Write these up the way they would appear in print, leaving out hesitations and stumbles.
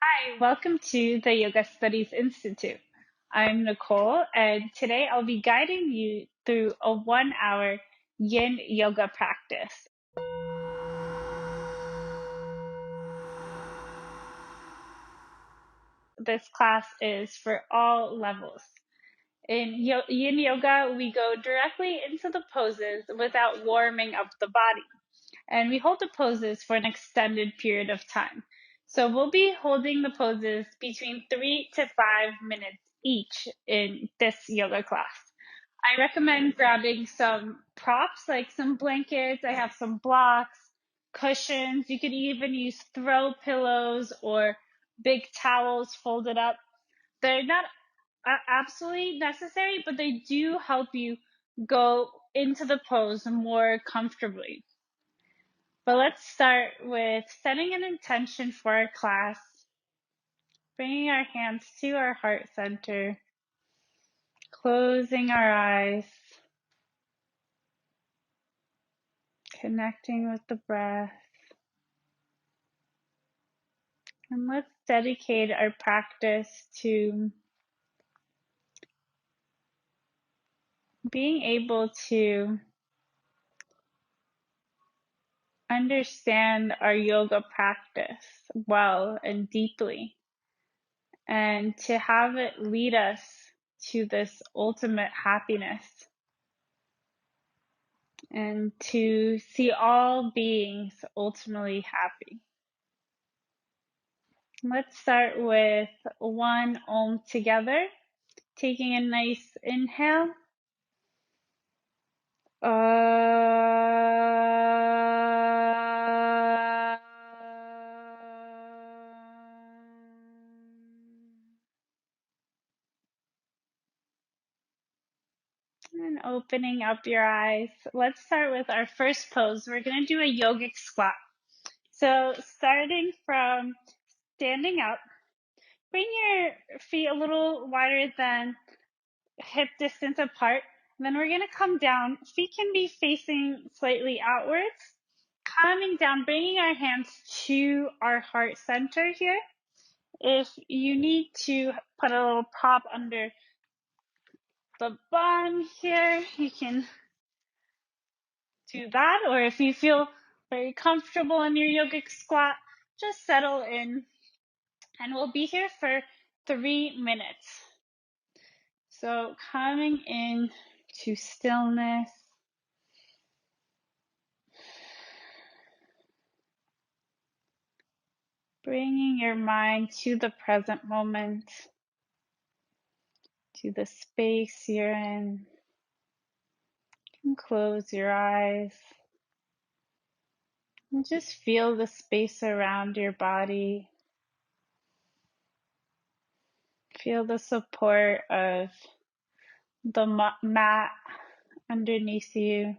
Hi, welcome to the Yoga Studies Institute. I'm Nicole, and today I'll be guiding you through a 1 hour yin yoga practice. This class is for all levels. In yin yoga, we go directly into the poses without warming up the body, and we hold the poses for an extended period of time. So we'll be holding the poses between 3 to 5 minutes each in this yoga class. I recommend grabbing some props like some blankets. I have some blocks, cushions. You could even use throw pillows or big towels folded up. They're not absolutely necessary, but they do help you go into the pose more comfortably. But let's start with setting an intention for our class, bringing our hands to our heart center, closing our eyes, connecting with the breath. And let's dedicate our practice to being able to understand our yoga practice well and deeply, and to have it lead us to this ultimate happiness, and to see all beings ultimately happy. Let's start with one Om together, taking a nice inhale. And opening up your eyes. Let's start with our first pose. We're going to do a yogic squat. So starting from standing up, bring your feet a little wider than hip distance apart. And then we're going to come down. Feet can be facing slightly outwards. Coming down, bringing our hands to our heart center here. If you need to put a little prop under the bum here, you can do that. Or if you feel very comfortable in your yogic squat, just settle in. And we'll be here for 3 minutes. So coming in to stillness. Bringing your mind to the present moment, to the space you're in. You can close your eyes and just feel the space around your body. Feel the support of the mat underneath you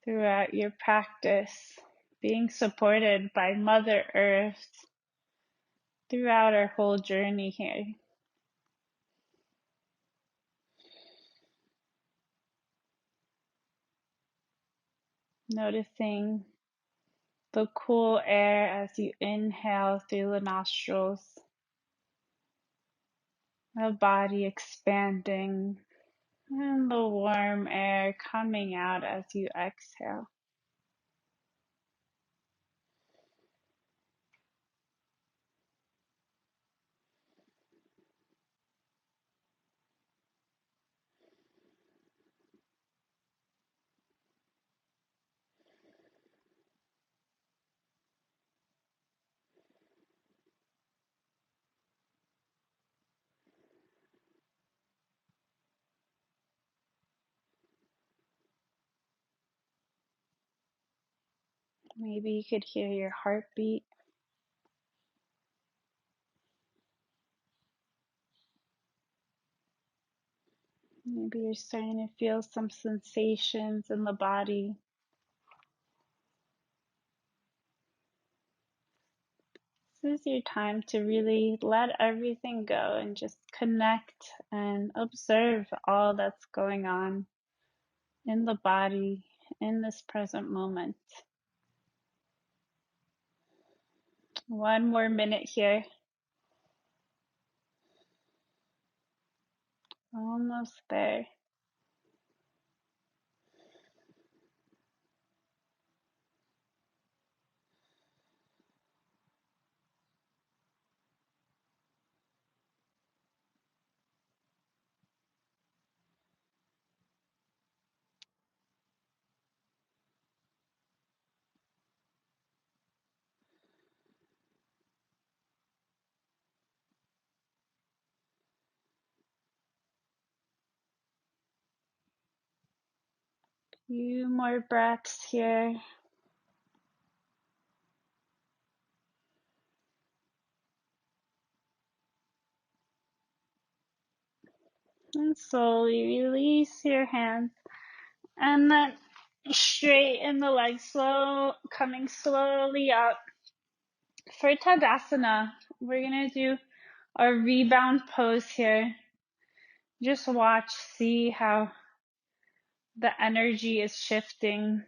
throughout your practice, being supported by Mother Earth throughout our whole journey here. Noticing the cool air as you inhale through the nostrils, the body expanding, and the warm air coming out as you exhale. Maybe you could hear your heartbeat. Maybe you're starting to feel some sensations in the body. This is your time to really let everything go and just connect and observe all that's going on in the body in this present moment. One more minute here. Almost there. Few more breaths here. And slowly release your hands. And then straighten the legs, coming slowly up. For Tadasana, we're going to do our rebound pose here. Just watch, see how the energy is shifting.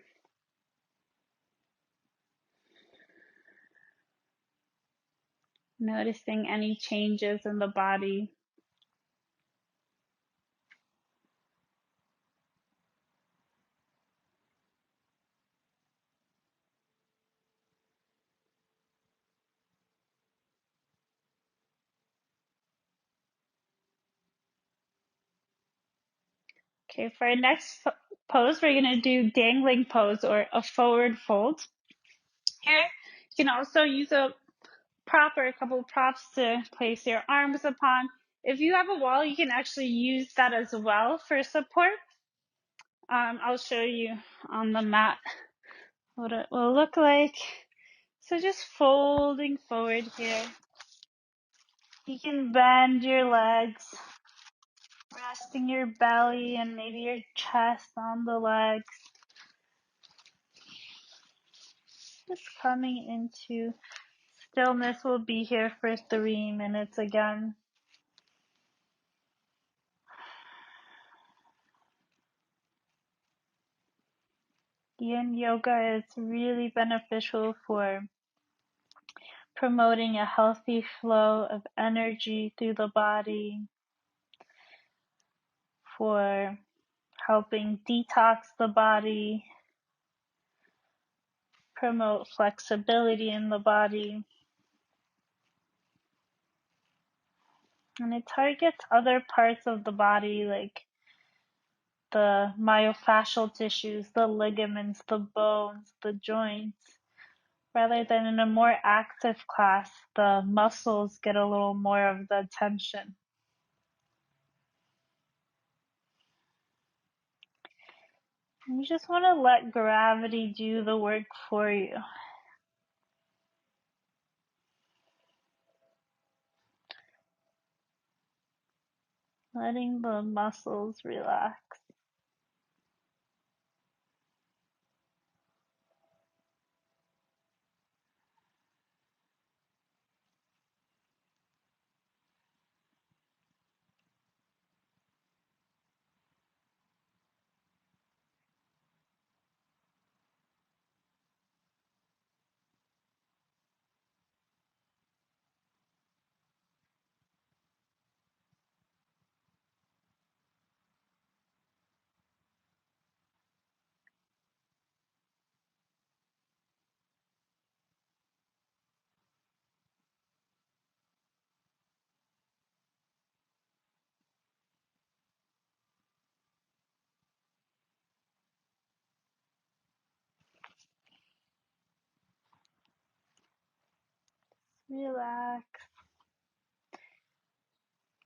Noticing any changes in the body. Okay, for our next pose, we're going to do dangling pose or a forward fold. Here, you can also use a couple of props to place your arms upon. If you have a wall, you can actually use that as well for support. I'll show you on the mat what it will look like. So just folding forward here. You can bend your legs, resting your belly and maybe your chest on the legs. Just coming into stillness. We'll be here for 3 minutes again. Yin yoga is really beneficial for promoting a healthy flow of energy through the body, for helping detox the body, promote flexibility in the body. And it targets other parts of the body like the myofascial tissues, the ligaments, the bones, the joints. Rather than in a more active class, the muscles get a little more of the attention. You just want to let gravity do the work for you. Letting the muscles relax. Relax.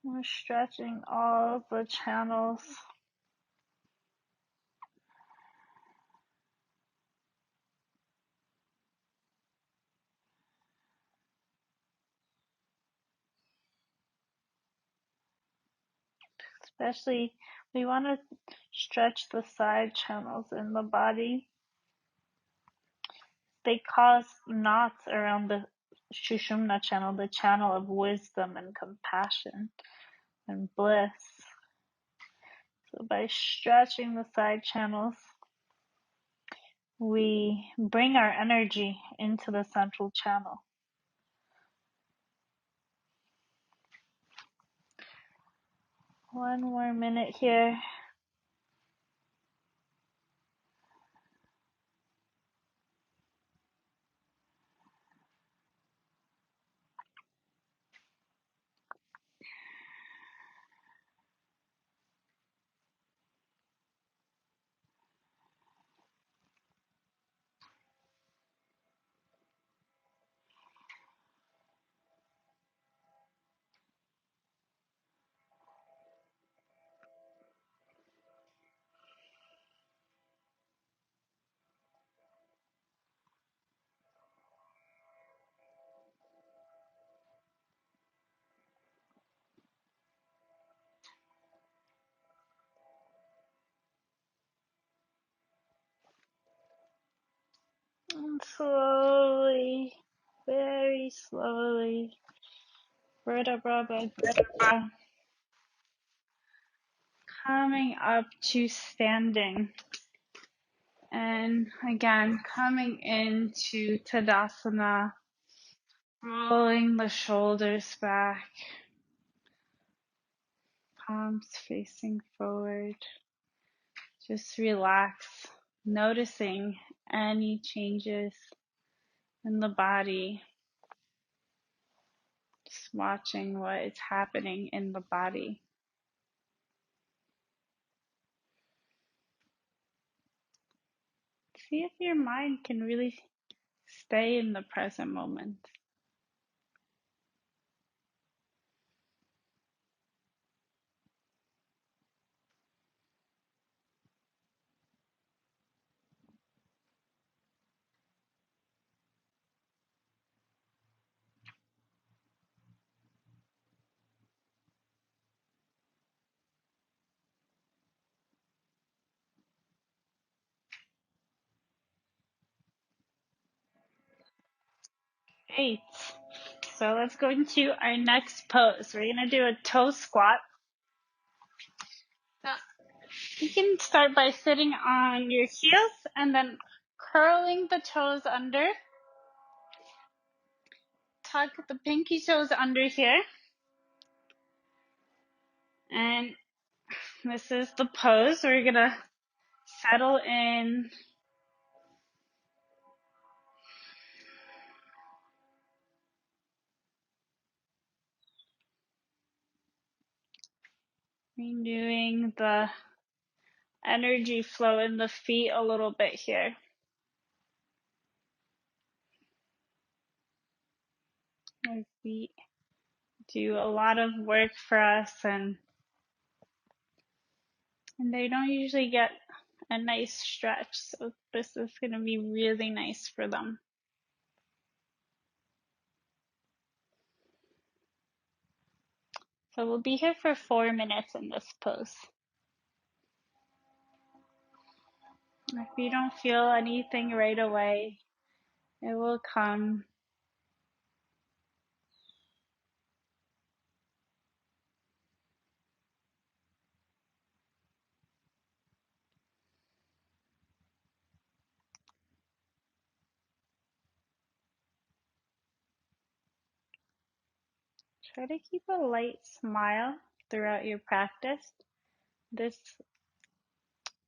We're stretching all the channels. Especially, we want to stretch the side channels in the body. They cause knots around the Sushumna channel, the channel of wisdom and compassion and bliss. So by stretching the side channels, we bring our energy into the central channel. One more minute here. And slowly, very slowly, vertebra by vertebra, coming up to standing. And again, coming into Tadasana, rolling the shoulders back, palms facing forward. Just relax, noticing any changes in the body, just watching what is happening in the body. See if your mind can really stay in the present moment. 8. So let's go into our next pose. We're going to do a toe squat. So you can start by sitting on your heels and then curling the toes under. Tuck the pinky toes under here. And this is the pose. We're going to settle in. Renewing the energy flow in the feet a little bit here. Our feet do a lot of work for us, and they don't usually get a nice stretch, so this is going to be really nice for them. So we'll be here for 4 minutes in this pose. If you don't feel anything right away, it will come. Try to keep a light smile throughout your practice. This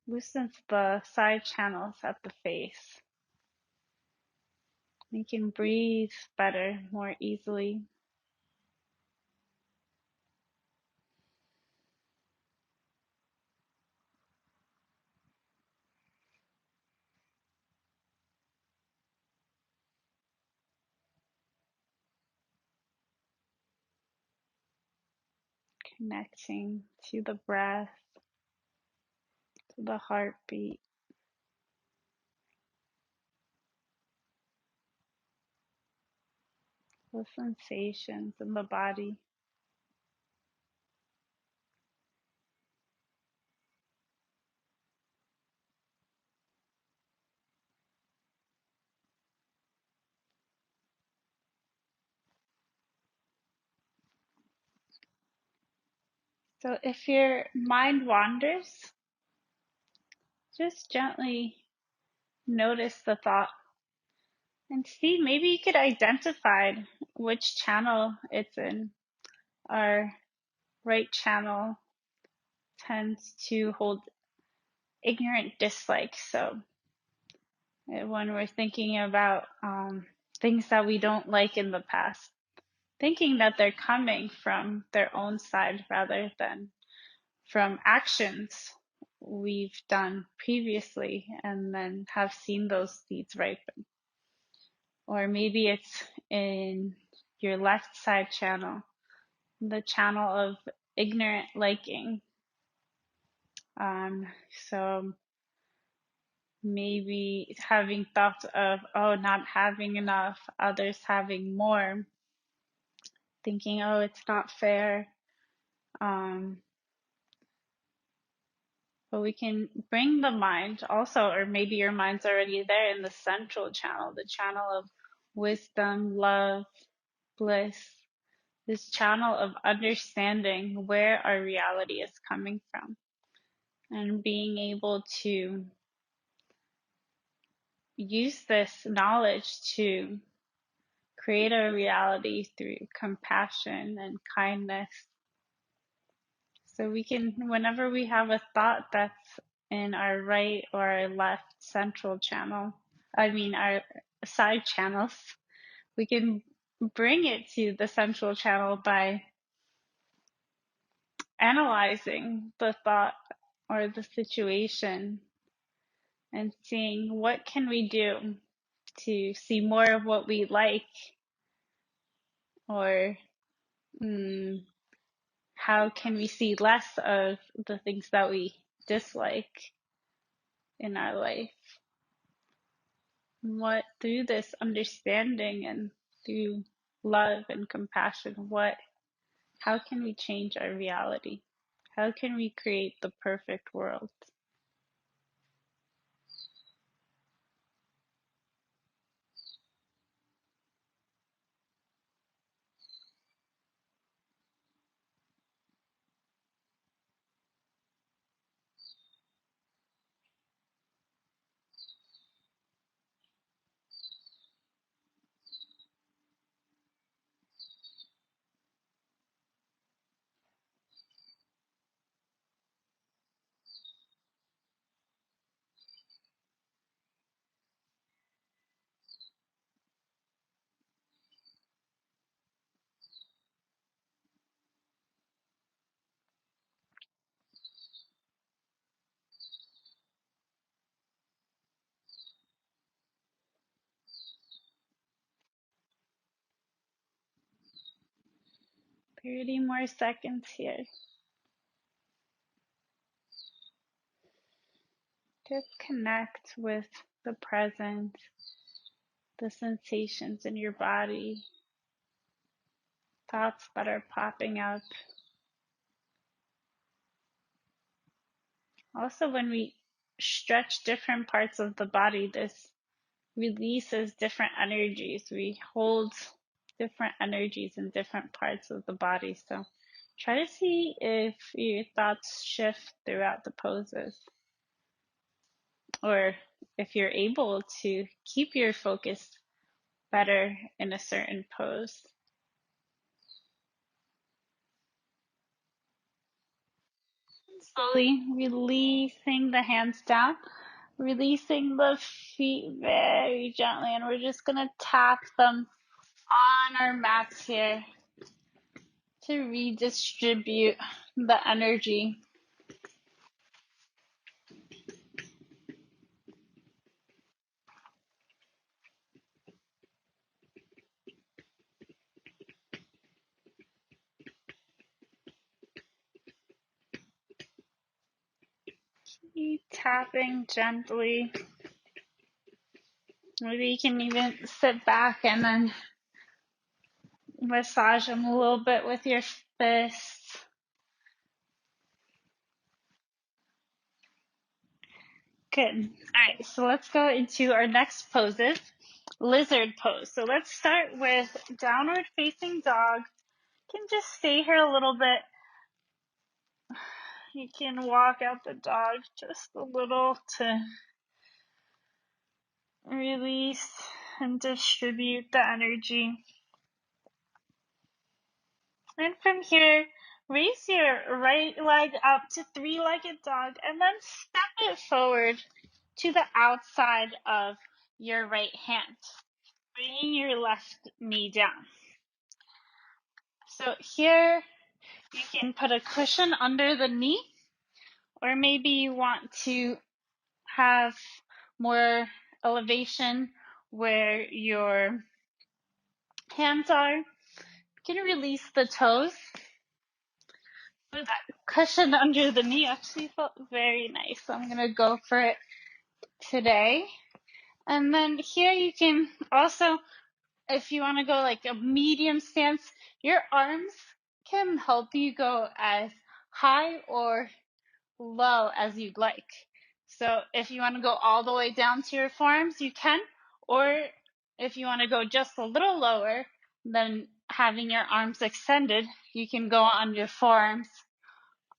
loosens the side channels at the face. You can breathe better, more easily. Connecting to the breath, to the heartbeat. The sensations in the body. So if your mind wanders, just gently notice the thought and see, maybe you could identify which channel it's in. Our right channel tends to hold ignorant dislike. So when we're thinking about things that we don't like in the past, thinking that they're coming from their own side rather than from actions we've done previously and then have seen those seeds ripen. Or maybe it's in your left side channel, the channel of ignorant liking. So maybe having thoughts of, oh, not having enough, others having more, thinking, oh, it's not fair. But we can bring the mind also, or maybe your mind's already there in the central channel, the channel of wisdom, love, bliss, this channel of understanding where our reality is coming from and being able to use this knowledge to create a reality through compassion and kindness. So we can, whenever we have a thought that's in our right or our left central channel, our side channels, we can bring it to the central channel by analyzing the thought or the situation and seeing what can we do to see more of what we like, or how can we see less of the things that we dislike in our life. What, through this understanding and through love and compassion, how can we change our reality? How can we create the perfect world? Thirty more seconds here. Just connect with the present, the sensations in your body, thoughts that are popping up. Also, when we stretch different parts of the body, this releases different energies. We hold different energies in different parts of the body. So try to see if your thoughts shift throughout the poses, or if you're able to keep your focus better in a certain pose. Slowly releasing the hands down, releasing the feet very gently, and we're just going to tap them on our mats here to redistribute the energy. Keep tapping gently. Maybe you can even sit back and then massage them a little bit with your fists. Good. All right, so let's go into our next poses, lizard pose. So let's start with downward facing dog. You can just stay here a little bit. You can walk out the dog just a little to release and distribute the energy. And from here, raise your right leg up to three-legged dog and then step it forward to the outside of your right hand, bringing your left knee down. So here you can put a cushion under the knee, or maybe you want to have more elevation where your hands are. You can release the toes. That cushion under the knee actually felt very nice, so I'm going to go for it today. And then here you can also, if you want to go like a medium stance, your arms can help you go as high or low as you'd like. So if you want to go all the way down to your forearms, you can, or if you want to go just a little lower than having your arms extended, you can go on your forearms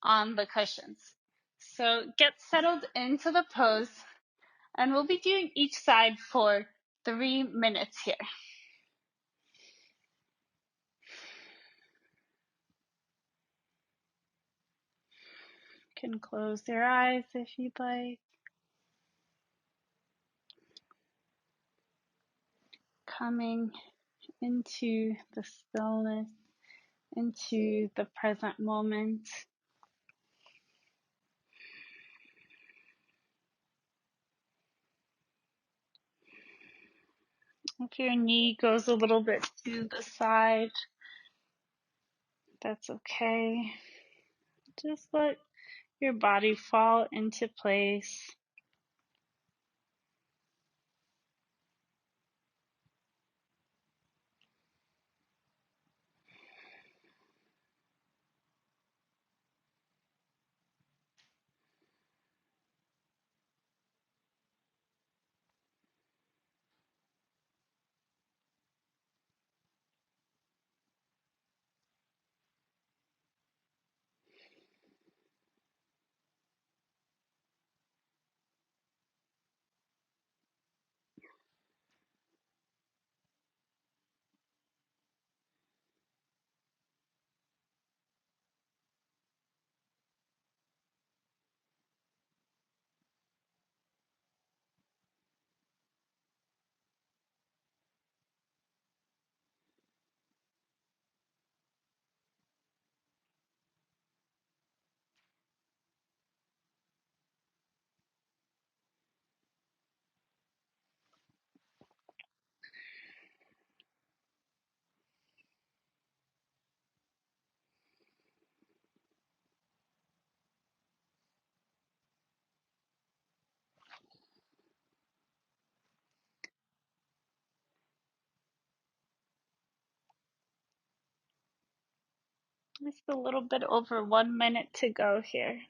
on the cushions. So get settled into the pose, and we'll be doing each side for 3 minutes here. You can close your eyes if you'd like. Coming into the stillness, into the present moment. If your knee goes a little bit to the side, that's okay. Just let your body fall into place. Just a little bit over 1 minute to go here.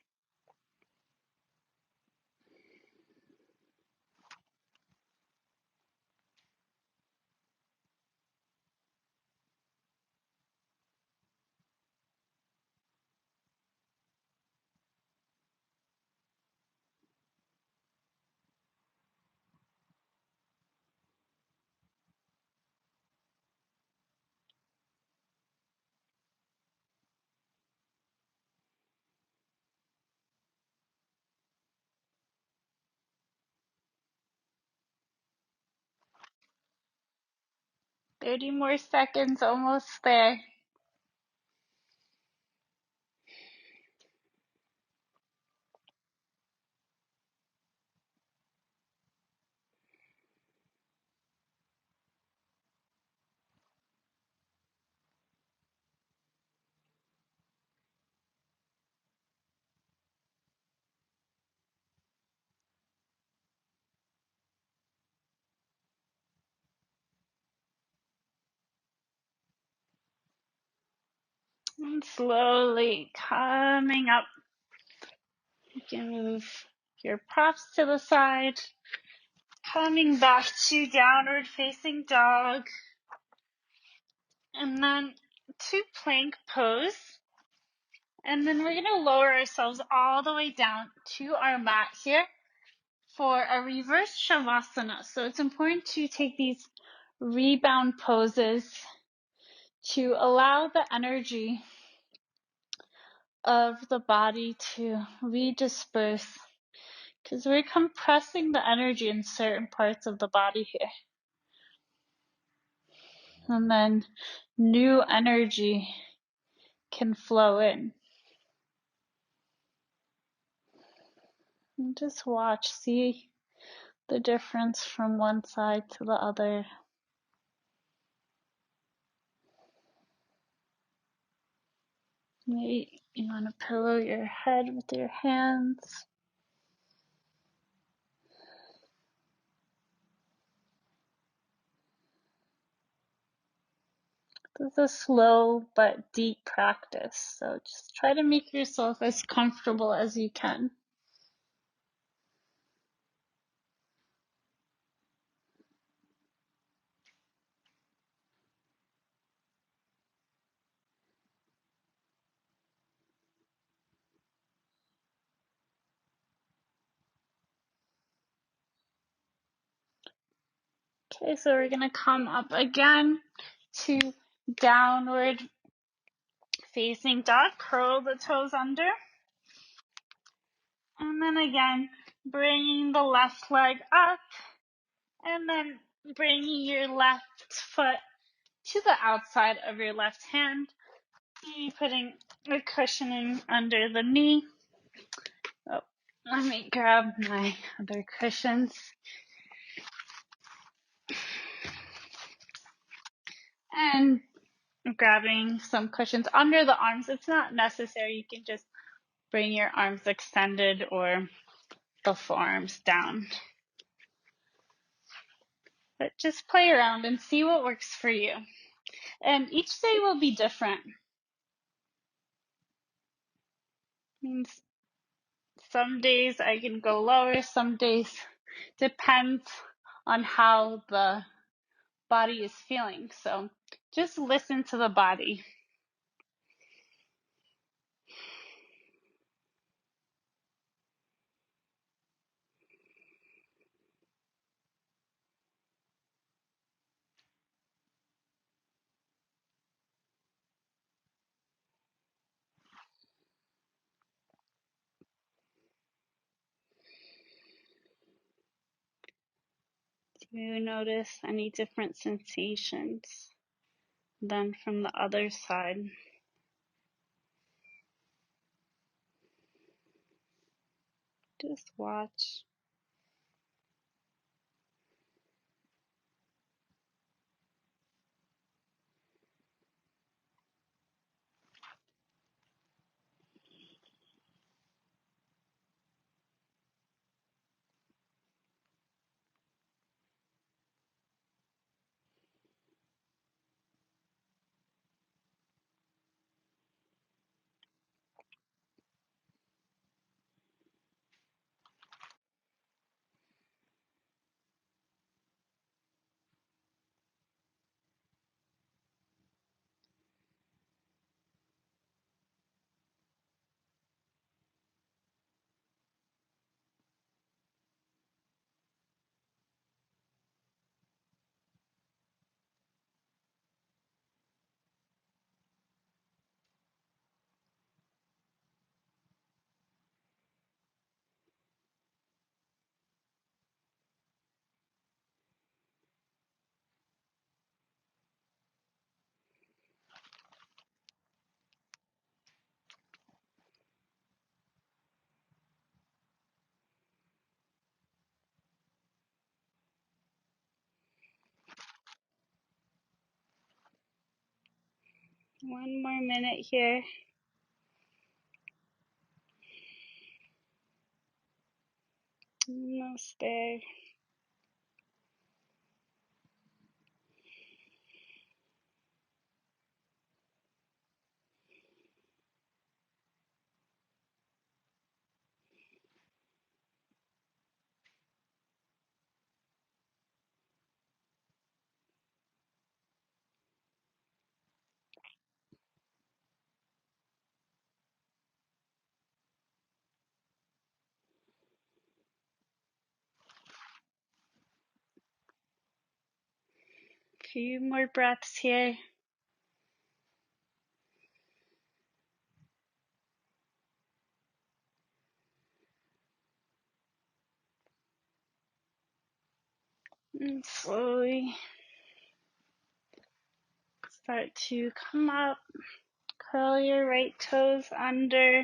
Thirty more seconds, almost there. And slowly coming up. You can move your props to the side. Coming back to downward facing dog. And then to plank pose. And then we're going to lower ourselves all the way down to our mat here for a reverse shavasana. So it's important to take these rebound poses to allow the energy of the body to redisperse, because we're compressing the energy in certain parts of the body here. And then new energy can flow in. And just watch, see the difference from one side to the other. Maybe you want to pillow your head with your hands. This is a slow but deep practice, so just try to make yourself as comfortable as you can. Okay, so we're going to come up again to downward facing dog. Curl the toes under. And then again, bringing the left leg up. And then bringing your left foot to the outside of your left hand. Maybe putting a cushioning under the knee. Oh, let me grab my other cushions. And grabbing some cushions under the arms. It's not necessary. You can just bring your arms extended or the forearms down. But just play around and see what works for you. And each day will be different. Means some days I can go lower, some days depends on how the body is feeling. So just listen to the body. Do you notice any different sensations than from the other side? Just watch. One more minute here. Namaste. Few more breaths here. And slowly start to come up. Curl your right toes under.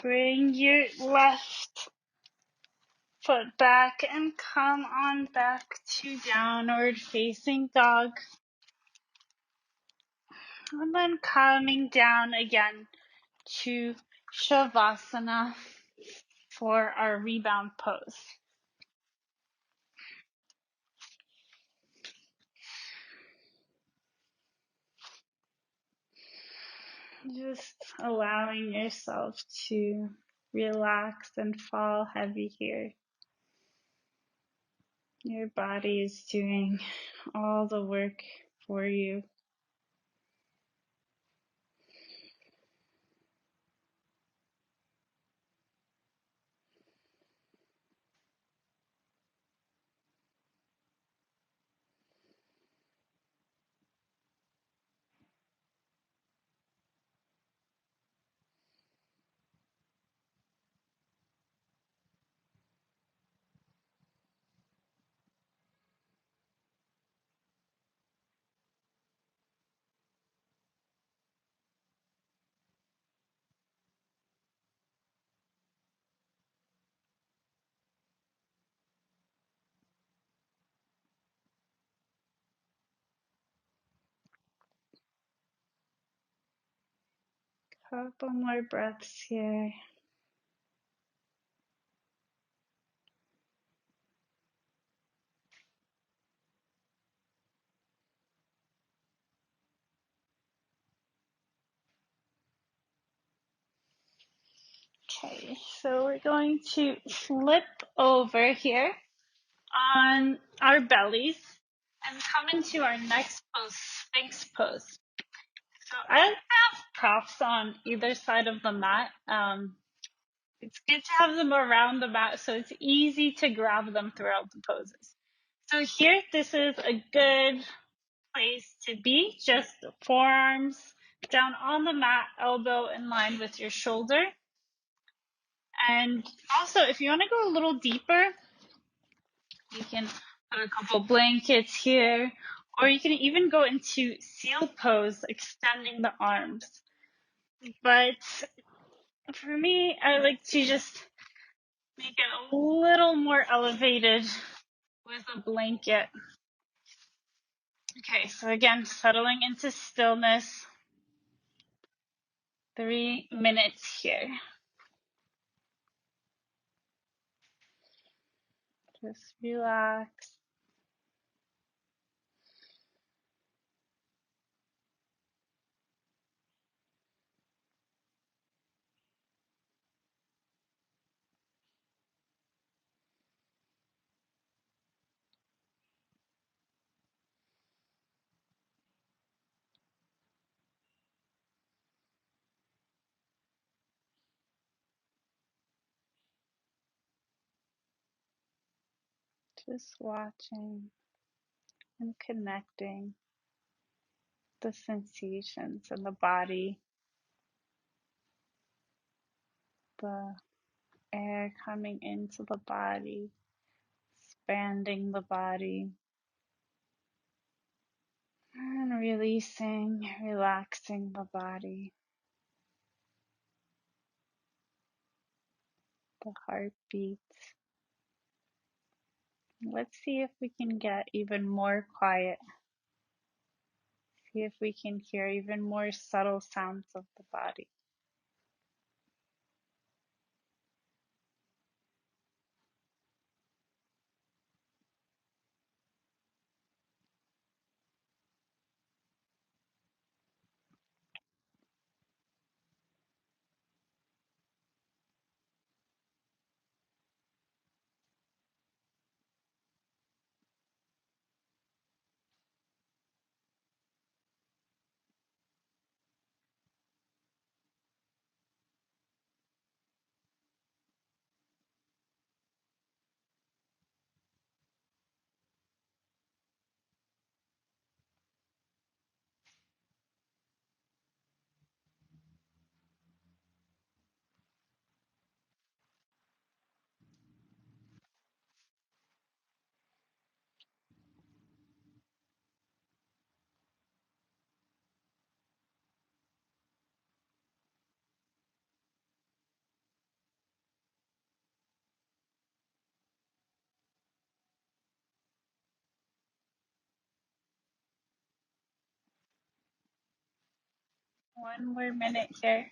Bring your left foot back and come on back to downward facing dog. And then coming down again to Shavasana for our rebound pose. Just allowing yourself to relax and fall heavy here. Your body is doing all the work for you. Couple more breaths here. Okay, so we're going to flip over here on our bellies and come into our next pose, Sphinx pose. So I have props on either side of the mat. It's good to have them around the mat so it's easy to grab them throughout the poses. So here, this is a good place to be. Just forearms down on the mat, elbow in line with your shoulder. And also, if you want to go a little deeper, you can put a couple blankets here, or you can even go into seal pose, extending the arms. But for me, I like to just make it a little more elevated with a blanket. Okay, so again, settling into stillness. 3 minutes here. Just relax. Just watching and connecting the sensations in the body, the air coming into the body, expanding the body, and releasing, relaxing the body, the heartbeat. Let's see if we can get even more quiet. See if we can hear even more subtle sounds of the body. One more minute here.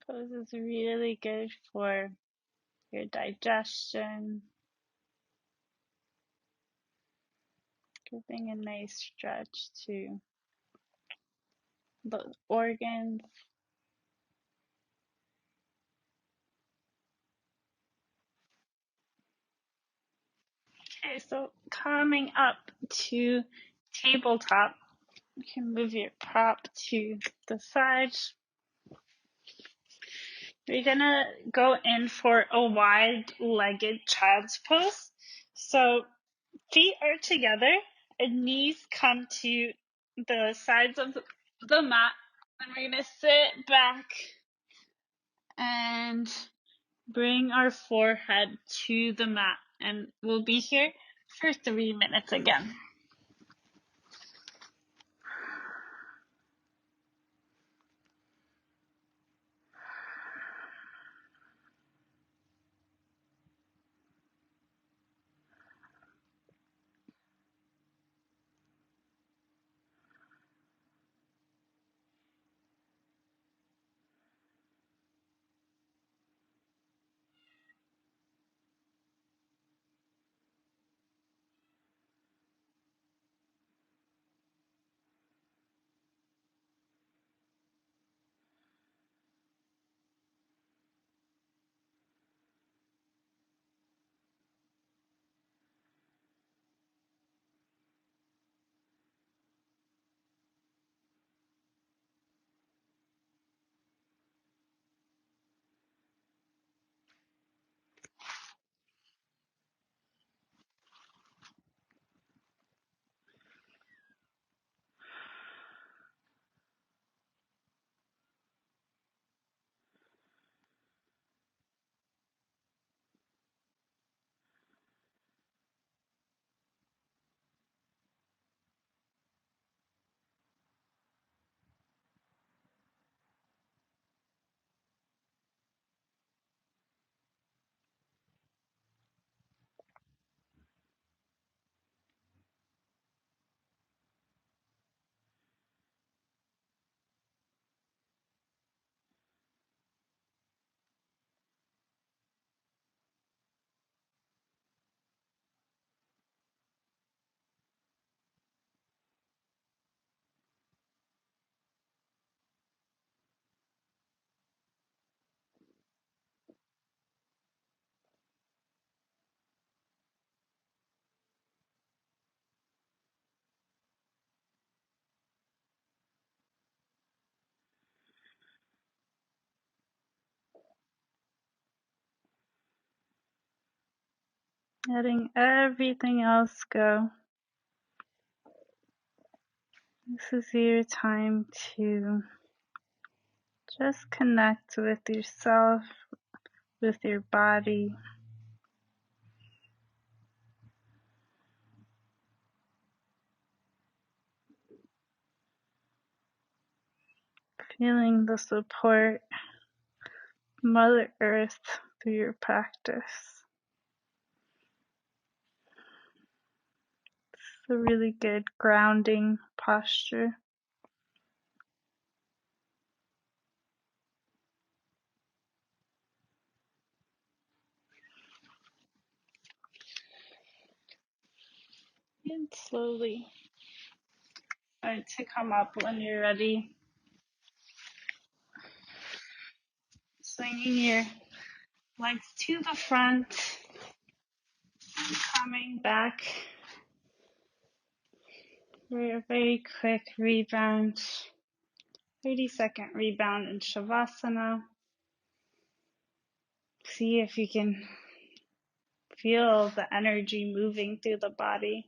Pose is really good for your digestion, giving a nice stretch to the organs. Okay, so coming up to tabletop, you can move your prop to the side. We're gonna go in for a wide-legged child's pose. So feet are together and knees come to the sides of the mat. And we're gonna sit back and bring our forehead to the mat. And we'll be here for 3 minutes again. Letting everything else go. This is your time to just connect with yourself, with your body. Feeling the support of Mother Earth through your practice. It's a really good grounding posture. And slowly start to come up when you're ready. Swinging your legs to the front, coming back a very quick rebound, 30-second rebound in Shavasana. See if you can feel the energy moving through the body.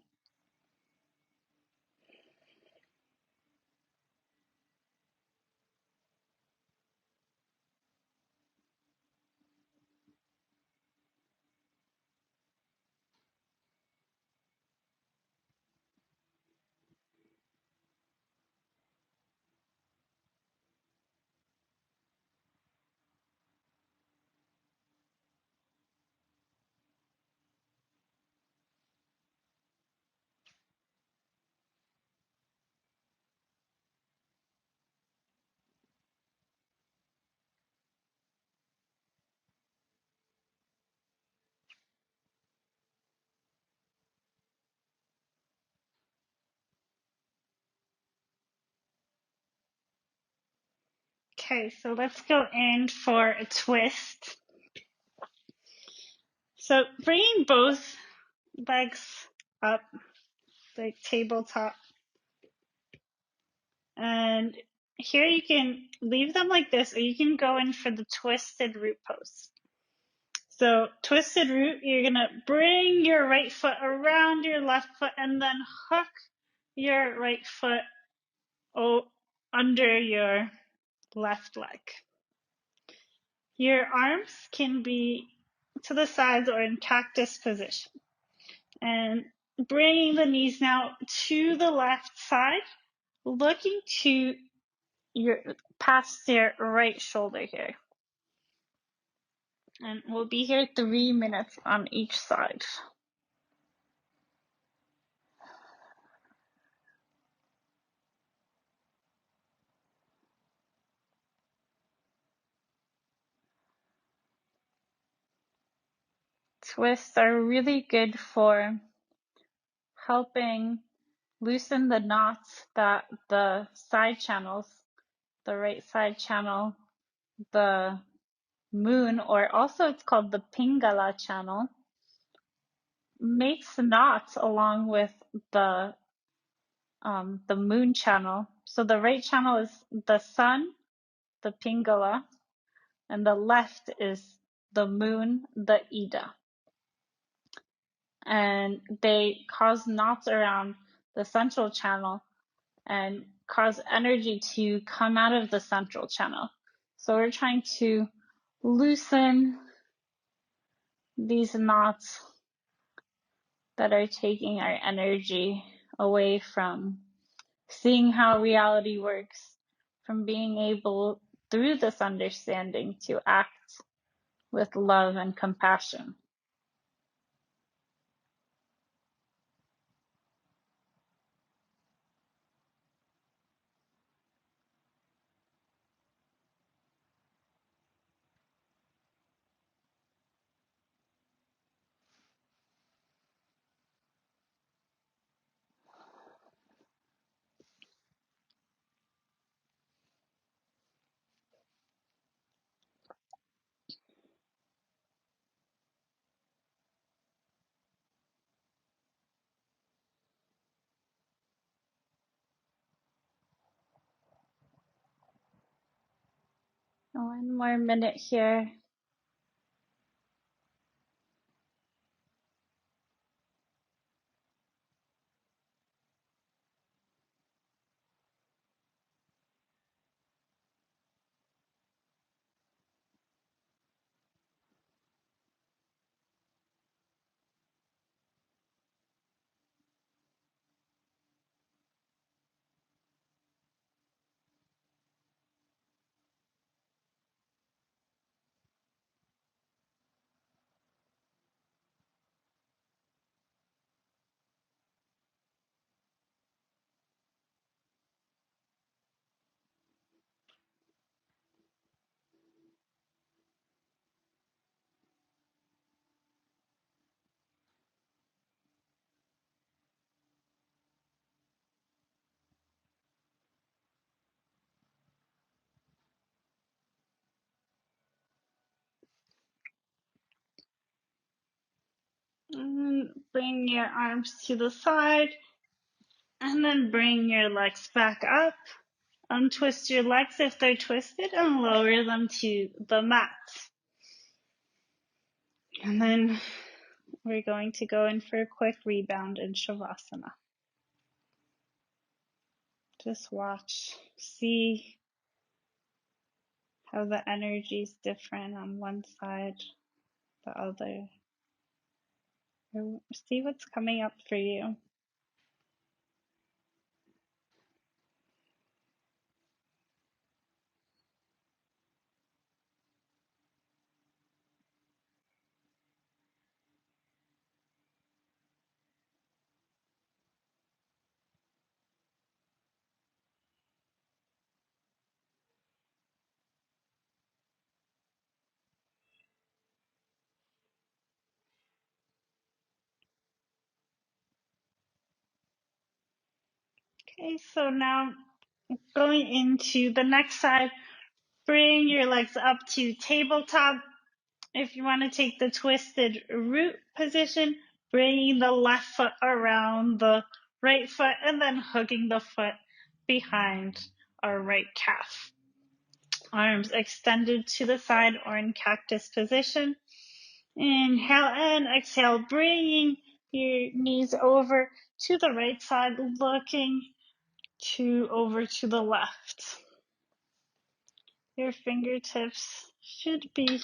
Okay, so let's go in for a twist. So bringing both legs up, like tabletop, and here you can leave them like this, or you can go in for the twisted root pose. So twisted root, you're gonna bring your right foot around your left foot and then hook your right foot under your left leg. Your arms can be to the sides or in cactus position. And bringing the knees now to the left side, looking to your past your right shoulder here. And we'll be here 3 minutes on each side. Twists are really good for helping loosen the knots that the side channels, the right side channel, the moon, or also it's called the Pingala channel, makes knots along with the moon channel. So the right channel is the sun, the Pingala, and the left is the moon, the Ida. And they cause knots around the central channel and cause energy to come out of the central channel. So we're trying to loosen these knots that are taking our energy away from seeing how reality works, from being able, through this understanding, to act with love and compassion. One more minute here. And bring your arms to the side And then bring your legs back up. Untwist your legs if they're twisted and lower them to the mat. And then we're going to go in for a quick rebound in Shavasana. Just watch, see how the energy is different on one side, the other. See what's coming up for you. Okay, so now going into the next side, bring your legs up to tabletop. If you want to take the twisted root position, bringing the left foot around the right foot and then hooking the foot behind our right calf. Arms extended to the side or in cactus position. Inhale and exhale, bringing your knees over to the right side, looking over to the left. Your fingertips should be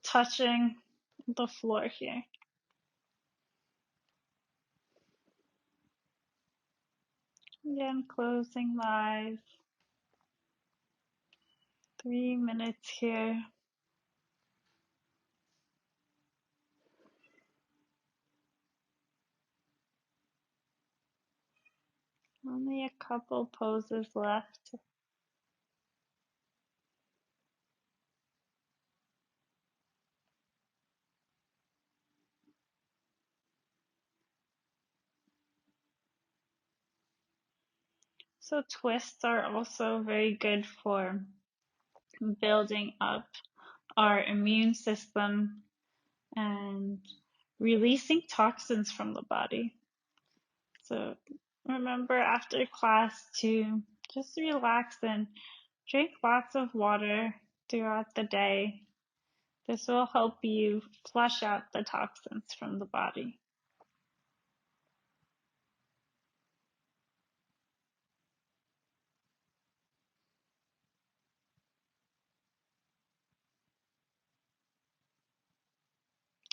touching the floor here. Again, closing my eyes. 3 minutes here. Only a couple poses left. So twists are also very good for building up our immune system and releasing toxins from the body. So remember after class to just relax and drink lots of water throughout the day. This will help you flush out the toxins from the body.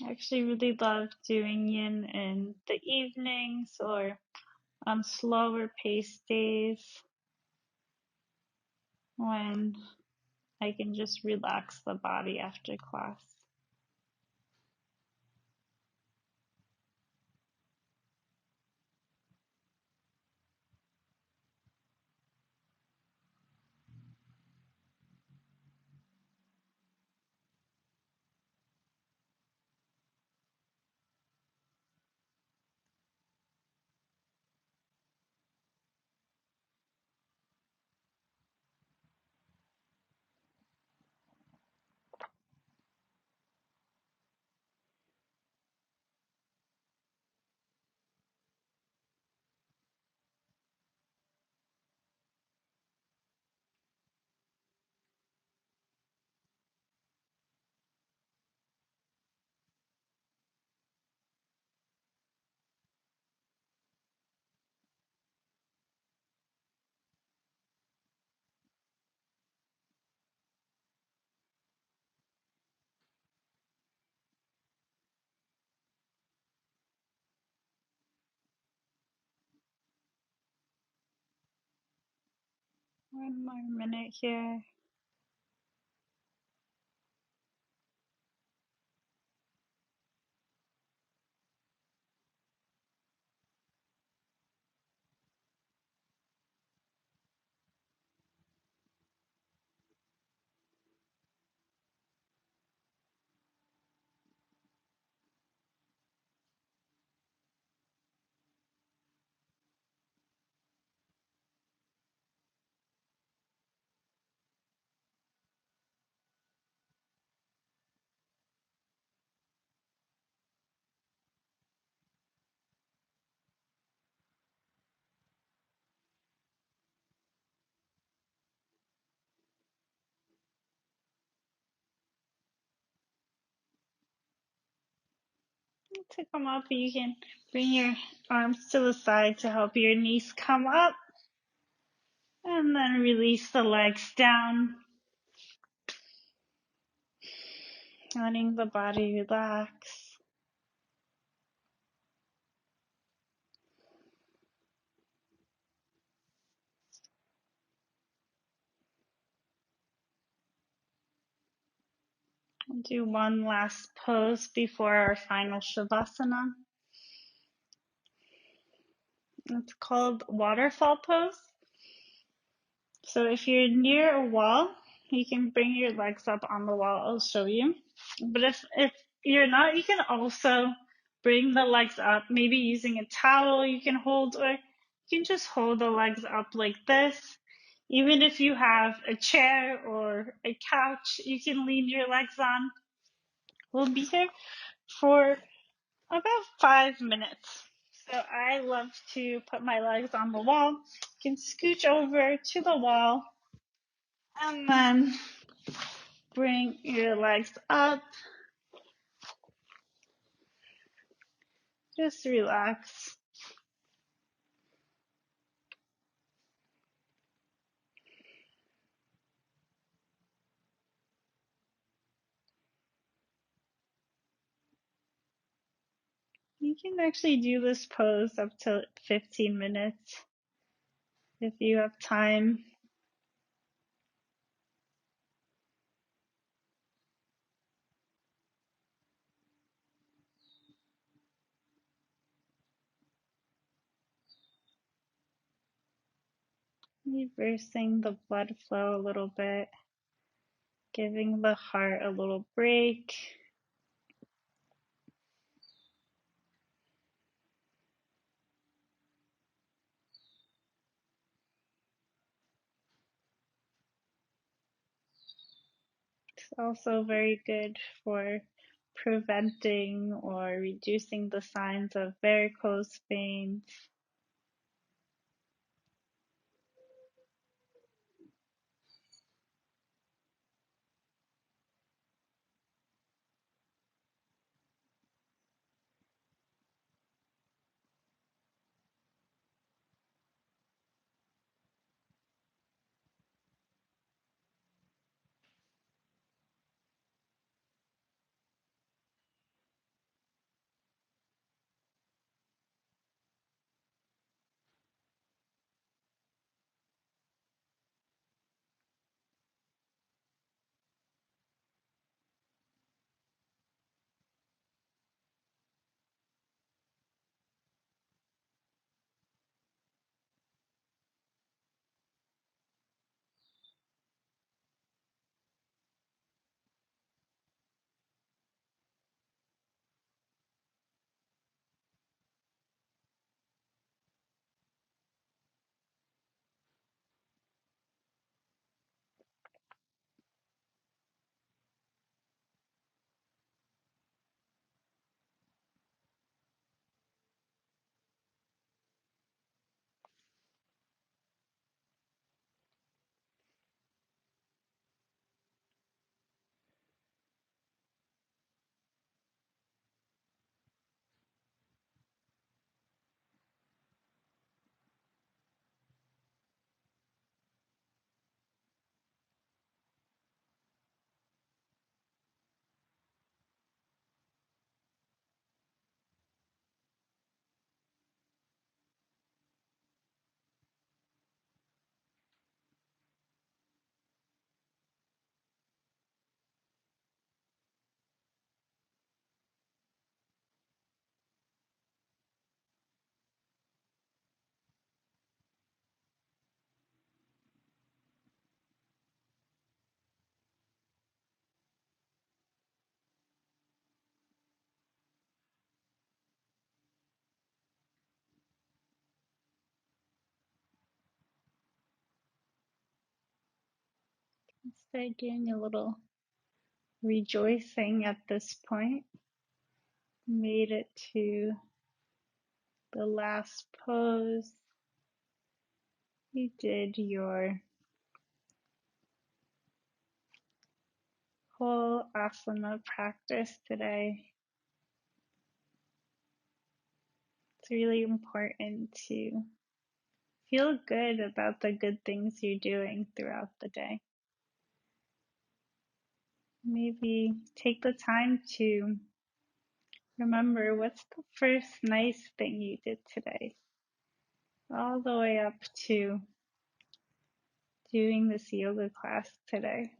I actually really love doing yin in the evenings or on slower paced days when I can just relax the body after class. One more minute here. to come up, you can bring your arms to the side to help your knees come up. And then release the legs down. Letting the body relax. We'll do one last pose before our final Shavasana. It's called Waterfall pose. So if you're near a wall, you can bring your legs up on the wall. I'll show you. But if you're not, you can also bring the legs up, maybe using a towel you can hold, or you can just hold the legs up like this. Even if you have a chair or a couch, you can lean your legs on. We'll be here for about 5 minutes. So I love to put my legs on the wall. You can scooch over to the wall and then bring your legs up. Just relax. You can actually do this pose up to 15 minutes if you have time. Reversing the blood flow a little bit, giving the heart a little break. It's also very good for preventing or reducing the signs of varicose veins. Start doing a little rejoicing at this point. Made it to the last pose. You did your whole asana practice today. It's really important to feel good about the good things you're doing throughout the day. Maybe take the time to remember what's the first nice thing you did today, all the way up to doing this yoga class today.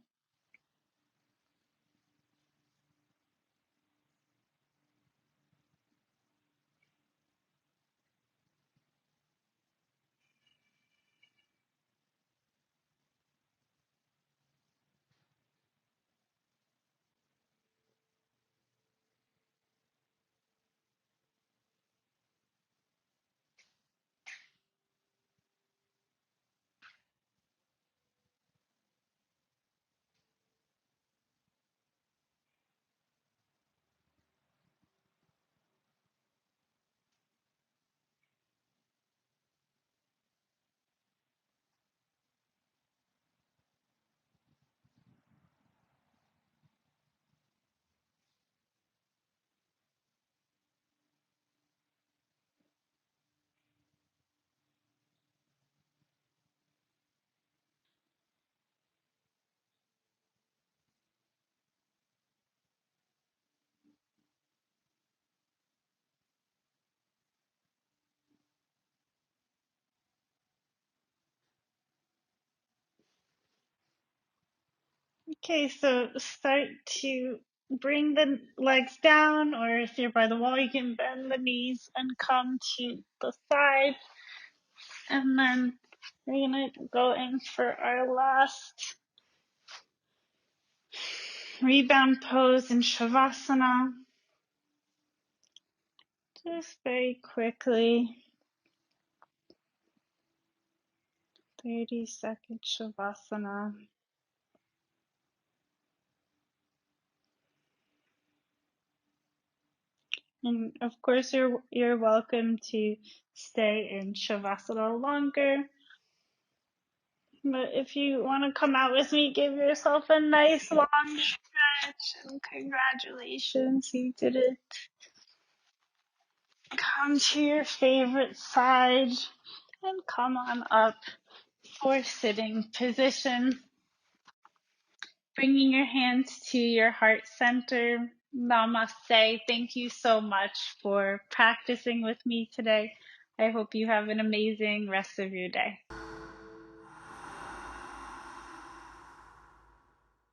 Okay, so start to bring the legs down, or if you're by the wall, you can bend the knees and come to the side. And then we're gonna go in for our last rebound pose in Shavasana. Just very quickly, 30-second Shavasana. And of course, you're welcome to stay in Shavasana longer. But if you want to come out with me, give yourself a nice long stretch. And congratulations, you did it. Come to your favorite side and come on up for sitting position. Bringing your hands to your heart center. Namaste. Thank you so much for practicing with me today. I hope you have an amazing rest of your day.